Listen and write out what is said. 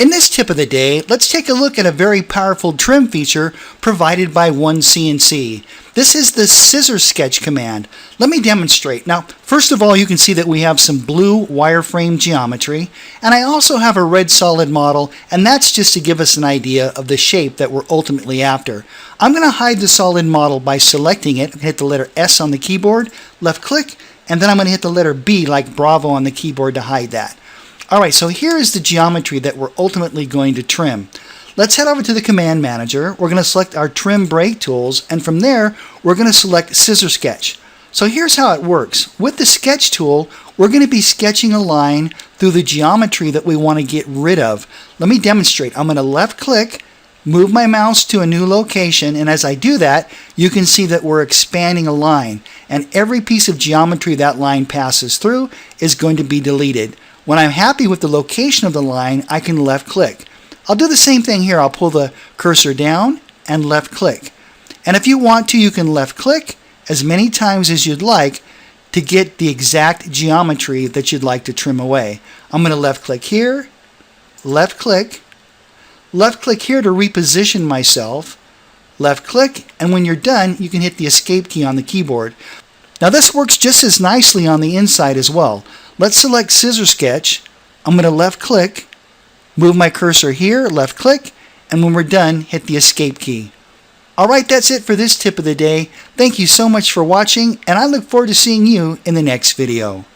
In this tip of the day, let's take a look at a very powerful trim feature provided by OneCNC. This is the Scissor Sketch command. Let me demonstrate. Now, first of all, you can see that we have some blue wireframe geometry, and I also have a red solid model, and that's just to give us an idea of the shape that we're ultimately after. I'm going to hide the solid model by selecting it. Hit the letter S on the keyboard, left click, and then I'm going to hit the letter B like Bravo on the keyboard to hide that. Alright, so here is the geometry that we're ultimately going to trim. Let's head over to the Command Manager. We're going to select our Trim Break tools, and from there, we're going to select Scissor Sketch. So here's how it works. With the Sketch tool, we're going to be sketching a line through the geometry that we want to get rid of. Let me demonstrate. I'm going to left click, move my mouse to a new location, and as I do that, you can see that we're expanding a line, and every piece of geometry that line passes through is going to be deleted. When I'm happy with the location of the line, I can left click. I'll do the same thing here. I'll pull the cursor down and left click. And if you want to, you can left click as many times as you'd like to get the exact geometry that you'd like to trim away. I'm going to left click here, left click here to reposition myself, left click, and when you're done, you can hit the escape key on the keyboard. Now this works just as nicely on the inside as well. Let's select Scissor Sketch. I'm going to left click, move my cursor here, left click, and when we're done, hit the escape key. Alright, that's it for this tip of the day. Thank you so much for watching, and I look forward to seeing you in the next video.